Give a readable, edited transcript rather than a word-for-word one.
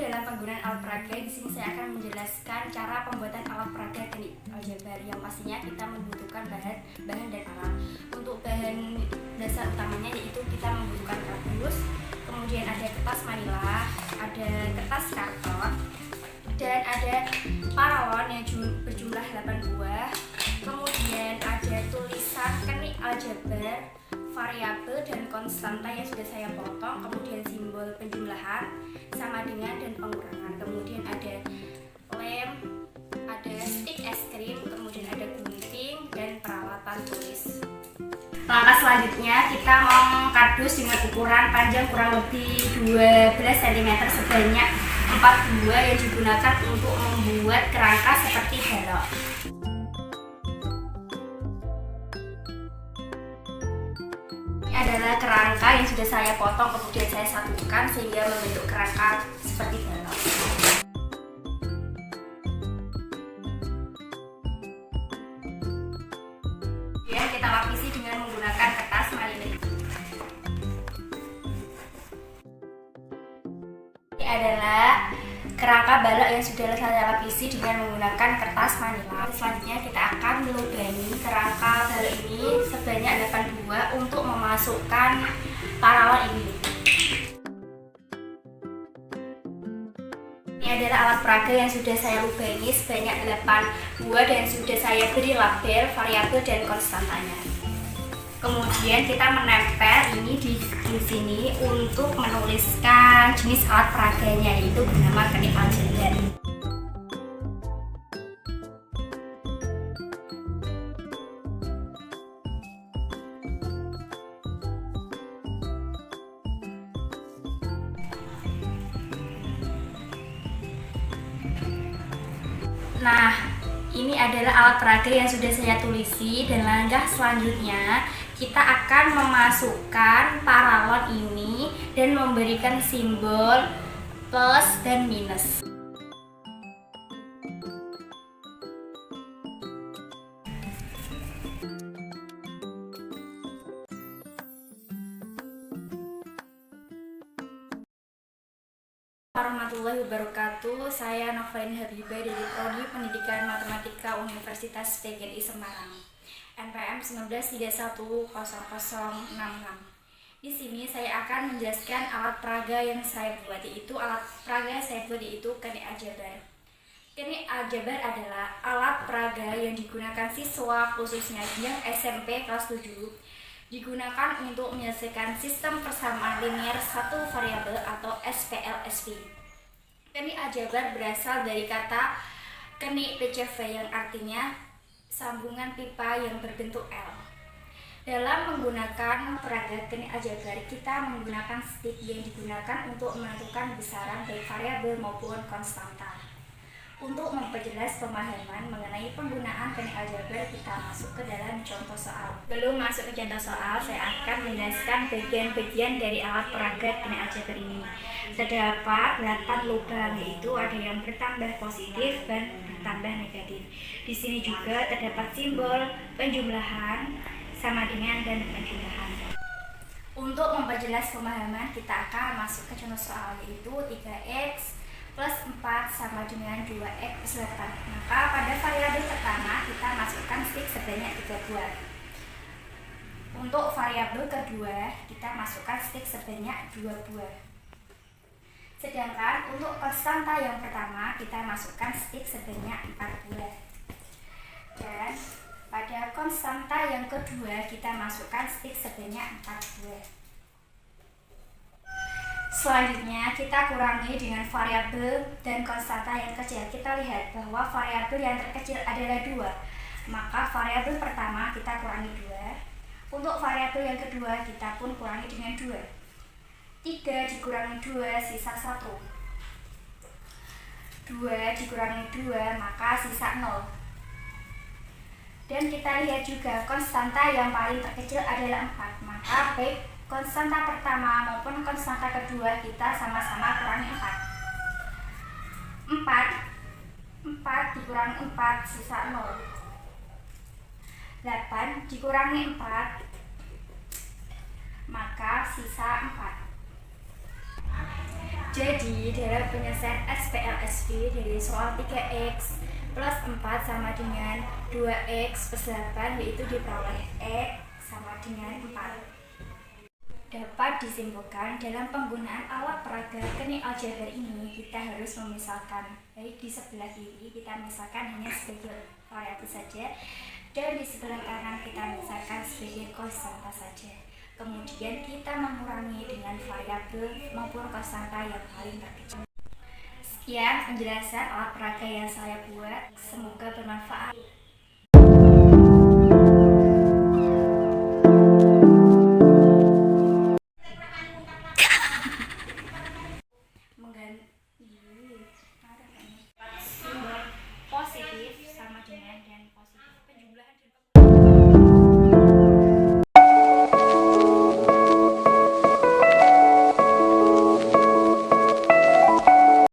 dalam penggunaan alat peraga. Di sini saya akan menjelaskan cara pembuatan alat peraga teknik aljabar yang pastinya kita membutuhkan bahan dan alat. Untuk bahan dasar utamanya yaitu kita membutuhkan kardus, kemudian ada kertas manila, ada kertas karton, dan ada paralon yang berjumlah 8 buah. Kemudian ada tulisan kenik aljabar, variabel dan konstanta yang sudah saya potong, kemudian simbol penjumlahan, sama dengan dan pengurangan. Kemudian ada lem, ada stik es krim, kemudian ada gunting dan peralatan tulis. Langkah selanjutnya kita mengkardus dengan ukuran panjang kurang lebih 12 cm sebanyak 4 buah yang digunakan untuk membuat kerangka seperti balok. Ini adalah kerangka yang sudah saya potong, kemudian saya satukan sehingga membentuk kerangka seperti balok. Kemudian kita lapisi dengan menggunakan kertas manila. Ini adalah kerangka balok yang sudah saya lapisi dengan menggunakan kertas manila. Selanjutnya kita akan melubangi kerangka balok ini sebanyak 8 buah untuk memasukkan paralon ini. Ini adalah alat peraga yang sudah saya lubangi sebanyak 8 buah dan sudah saya beri label, variabel, dan konstantanya. Kemudian kita menempel ini di sini untuk menuliskan jenis alat peraganya, yaitu bernama kenik aljabar. Nah, ini adalah alat peraga yang sudah saya tulisi, dan langkah selanjutnya kita akan memasukkan paralon ini dan memberikan simbol plus dan minus. Warahmatullahi wabarakatuh. Saya Novelin Habibah dari Prodi Pendidikan Matematika Universitas PGRI Semarang, NPM 19310066. Di sini saya akan menjelaskan alat peraga yang saya buat, yaitu alat peraga yang saya buat yaitu kenik aljabar. Kenik aljabar adalah alat peraga yang digunakan siswa khususnya yang SMP kelas 7, digunakan untuk menyelesaikan sistem persamaan linear satu variabel atau SPLSV. Kenik aljabar berasal dari kata kenik PCV yang artinya sambungan pipa yang berbentuk L. Dalam menggunakan peraga kenik aljabar, kita menggunakan stik yang digunakan untuk menentukan besaran baik variabel maupun konstanta. Untuk memperjelas pemahaman mengenai penggunaan kenik aljabar, kita masuk ke dalam contoh soal. Belum masuk ke contoh soal, saya akan menjelaskan bagian-bagian dari alat peraga kenik aljabar ini. Terdapat 8 lubang, yaitu ada yang bertambah positif dan bertambah negatif. Di sini juga terdapat simbol penjumlahan, sama dengan dan penjumlahan. Untuk memperjelas pemahaman, kita akan masuk ke contoh soal, yaitu 3x plus 4 sama dengan 2x plus 8. Maka pada variabel pertama kita masukkan stik sebanyak 3 buah. Untuk variabel kedua kita masukkan stik sebanyak 2 buah. Sedangkan untuk konstanta yang pertama kita masukkan stik sebanyak 4 buah. Dan pada konstanta yang kedua kita masukkan stik sebanyak 4 buah. Selanjutnya kita kurangi dengan variabel dan konstanta yang kecil. Kita lihat bahwa variabel yang terkecil adalah 2, maka variabel pertama kita kurangi 2. Untuk variabel yang kedua kita pun kurangi dengan 2. 3 dikurangi 2 sisa 1. 2 dikurangi 2 maka sisa 0. Dan kita lihat juga konstanta yang paling terkecil adalah 4, maka baik konstanta pertama maupun konstanta kedua kita sama-sama kurangi 4. 4 dikurangi 4 sisa 0. 8 dikurangi 4 maka sisa 4. Jadi dalam penyelesaian SPLSV dari soal 3x plus 4 sama dengan 2x plus 8, yaitu diperoleh X sama dengan 4. Dapat disimpulkan dalam penggunaan alat peraga kening aljabar ini kita harus memisalkan, baik di sebelah kiri kita misalkan hanya sebagai variabel saja, dan di sebelah kanan kita misalkan sebagai konstanta saja. Kemudian kita mengurangi dengan variabel maupun konstanta yang paling terkecil. Sekian penjelasan alat peraga yang saya buat, semoga bermanfaat. Mengganti